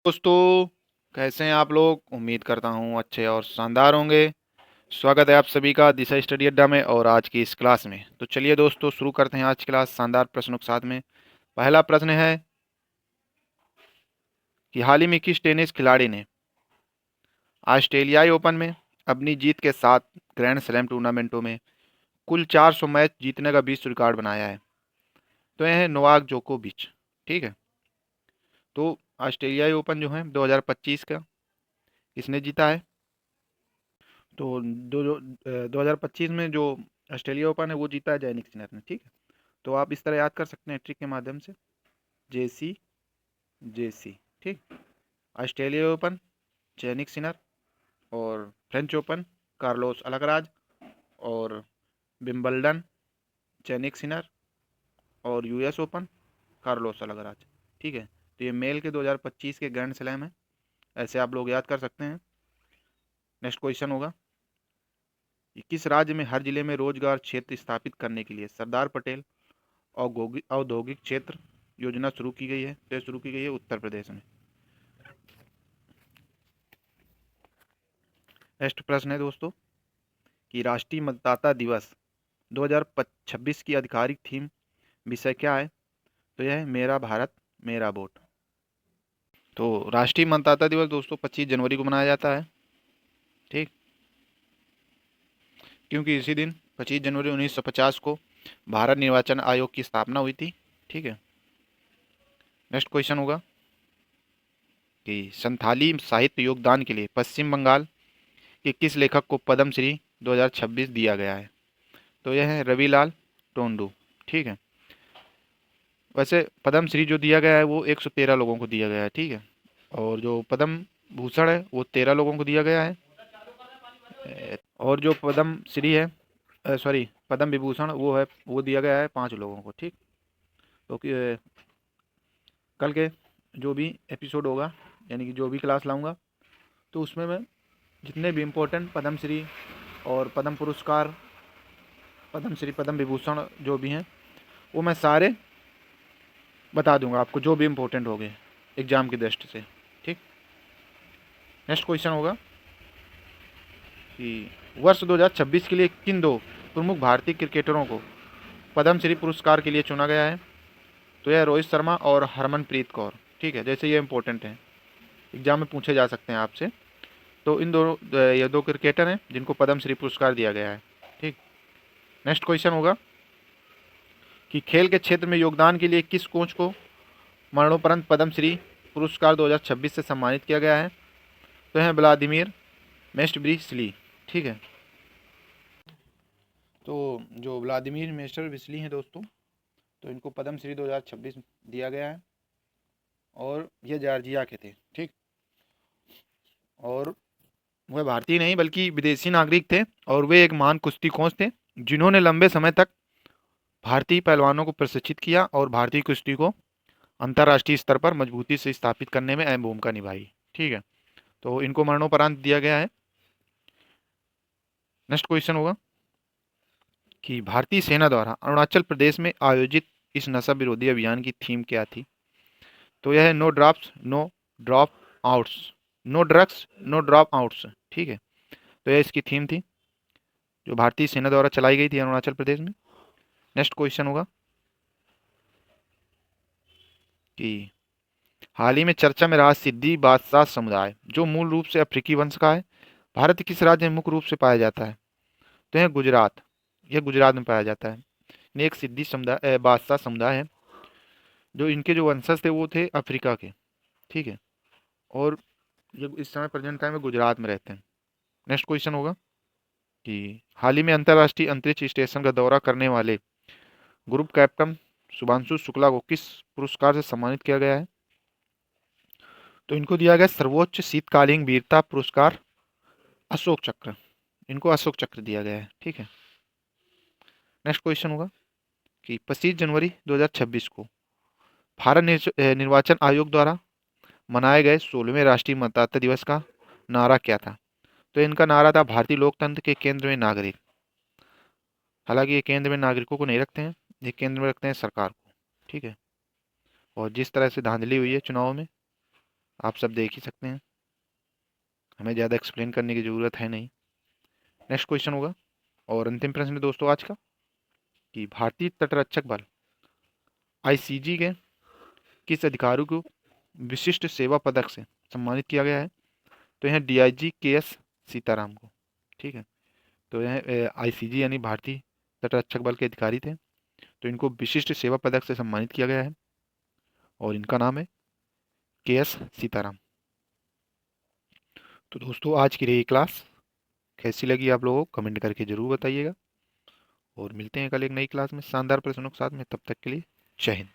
दोस्तों, कैसे हैं आप लोग। उम्मीद करता हूँ अच्छे और शानदार होंगे। स्वागत है आप सभी का दिशा स्टडी अड्डा में और आज की इस क्लास में। तो चलिए दोस्तों, शुरू करते हैं आज की क्लास शानदार प्रश्नों के साथ में। पहला प्रश्न है कि हाल ही में किस टेनिस खिलाड़ी ने ऑस्ट्रेलियाई ओपन में अपनी जीत के साथ ग्रैंड स्लैम टूर्नामेंटों में कुल 400 मैच जीतने का विश्व रिकॉर्ड बनाया है। तो यह है नोवाक जोकोविच। ठीक है। तो ऑस्ट्रेलियाई ओपन जो है 2025 का किसने जीता है। तो 2025 में जो ऑस्ट्रेलिया ओपन है वो जीता है जैनिक सिनर ने। ठीक है। तो आप इस तरह याद कर सकते हैं ट्रिक के माध्यम से। जेसी जेसी। ठीक। ऑस्ट्रेलिया ओपन जैनिक सिनर, और फ्रेंच ओपन कार्लोस अलकराज, और विंबलडन जैनिक सिनर, और यूएस ओपन कार्लोस अलकराज। ठीक है। तो ये मेल के 2025 के ग्रैंड स्लैम है। ऐसे आप लोग याद कर सकते हैं। नेक्स्ट क्वेश्चन होगा कि किस राज्य में हर जिले में रोजगार क्षेत्र स्थापित करने के लिए सरदार पटेल औद्योगिक क्षेत्र योजना शुरू की गई है। तो ये शुरू की गई है उत्तर प्रदेश में। नेक्स्ट प्रश्न है दोस्तों कि राष्ट्रीय मतदाता दिवस 2026 की आधिकारिक थीम विषय क्या है। तो यह है मेरा भारत मेरा वोट। तो राष्ट्रीय मतदाता दिवस दोस्तों 25 जनवरी को मनाया जाता है। ठीक। क्योंकि इसी दिन 25 जनवरी 1950 को भारत निर्वाचन आयोग की स्थापना हुई थी। ठीक है। नेक्स्ट क्वेश्चन होगा कि संथाली साहित्य योगदान के लिए पश्चिम बंगाल के किस लेखक को पद्म श्री 2026 दिया गया है। तो यह है रविलाल टोंडू। ठीक है। वैसे पद्म श्री जो दिया गया है वो 113 लोगों को दिया गया है। ठीक है। और जो पद्म भूषण है वो 13 लोगों को दिया गया है। और जो पद्म श्री है, सॉरी पद्म विभूषण वो दिया गया है 5 लोगों को। ठीक। तो कल के जो भी एपिसोड होगा, यानी कि जो भी क्लास लाऊंगा, तो उसमें मैं जितने भी इम्पोर्टेंट पद्मश्री और पद्म पुरस्कार, पद्मश्री पद्म विभूषण जो भी हैं वो मैं सारे बता दूंगा आपको, जो भी इम्पोर्टेंट हो गए एग्जाम की दृष्टि से। ठीक। नेक्स्ट क्वेश्चन होगा कि वर्ष 2026 के लिए किन दो प्रमुख भारतीय क्रिकेटरों को पद्मश्री पुरस्कार के लिए चुना गया है। तो यह रोहित शर्मा और हरमनप्रीत कौर। ठीक है। जैसे ये इंपॉर्टेंट है, एग्जाम में पूछे जा सकते हैं आपसे। तो इन दोनों ये दो क्रिकेटर हैं जिनको पद्मश्री पुरस्कार दिया गया है। ठीक। नेक्स्ट क्वेश्चन होगा कि खेल के क्षेत्र में योगदान के लिए किस कोच को मरणोपरांत पद्मश्री पुरस्कार 2026 से सम्मानित किया गया है। तो हैं व्लादिमीर मेस्टब्रिसली। ठीक है। तो जो व्लादिमीर मेस्टरविस्ली हैं दोस्तों, तो इनको पद्मश्री 2026 दिया गया है और ये जॉर्जिया के थे। ठीक। और वह भारतीय नहीं बल्कि विदेशी नागरिक थे, और वे एक महान कुश्ती कोच थे जिन्होंने लंबे समय तक भारतीय पहलवानों को प्रशिक्षित किया और भारतीय कुश्ती को अंतर्राष्ट्रीय स्तर पर मजबूती से स्थापित करने में अहम भूमिका निभाई। ठीक है। तो इनको मरणोपरांत दिया गया है। नेक्स्ट क्वेश्चन होगा कि भारतीय सेना द्वारा अरुणाचल प्रदेश में आयोजित इस नशा विरोधी अभियान की थीम क्या थी। तो यह है no drugs no drop outs. No drugs no drop outs. ठीक है। तो यह इसकी थीम थी जो भारतीय सेना द्वारा चलाई गई थी अरुणाचल प्रदेश में। नेक्स्ट क्वेश्चन होगा कि हाल ही में चर्चा में रहा सिद्दी बादशाह समुदाय जो मूल रूप से अफ्रीकी वंश का है, भारत के किस राज्य में मुख्य रूप से पाया जाता है। तो यह गुजरात। यह गुजरात में पाया जाता है। ये एक सिद्दी समुदाय बादशाह समुदाय है। जो इनके जो वंशज थे वो थे अफ्रीका के। ठीक है। और ये इस समय प्रेजेंट टाइम में गुजरात में रहते हैं। नेक्स्ट क्वेश्चन होगा कि हाल ही में अंतर्राष्ट्रीय अंतरिक्ष स्टेशन का दौरा करने वाले ग्रुप कैप्टन शुभांशु शुक्ला को किस पुरस्कार से सम्मानित किया गया है। तो इनको दिया गया सर्वोच्च शीतकालीन वीरता पुरस्कार अशोक चक्र। इनको अशोक चक्र दिया गया है। ठीक है। नेक्स्ट क्वेश्चन होगा कि 25 जनवरी 2026 को भारत निर्वाचन आयोग द्वारा मनाए गए 16वें राष्ट्रीय मतदाता दिवस का नारा क्या था। तो इनका नारा था भारतीय लोकतंत्र के केंद्र में नागरिक। हालांकि ये केंद्र में नागरिकों को नहीं रखते हैं, ये केंद्र में रखते हैं सरकार को। ठीक है। और जिस तरह से धांधली हुई है चुनाव में, आप सब देख ही सकते हैं, हमें ज़्यादा एक्सप्लेन करने की ज़रूरत है नहीं। नेक्स्ट क्वेश्चन होगा और अंतिम प्रश्न है दोस्तों आज का, कि भारतीय तटरक्षक बल आईसीजी के किस अधिकारी को विशिष्ट सेवा पदक से सम्मानित किया गया है? तो यह डीआईजी के एस सीताराम को। ठीक है, तो यह आईसीजी यानी भारतीय तटरक्षक बल के अधिकारी थे, तो इनको विशिष्ट सेवा पदक से सम्मानित किया गया है और इनका नाम है के एस सीताराम। तो दोस्तों आज की रही क्लास, कैसी लगी आप लोगों को कमेंट करके ज़रूर बताइएगा, और मिलते हैं कल एक नई क्लास में शानदार प्रश्नों के साथ में। तब तक के लिए जय हिंद।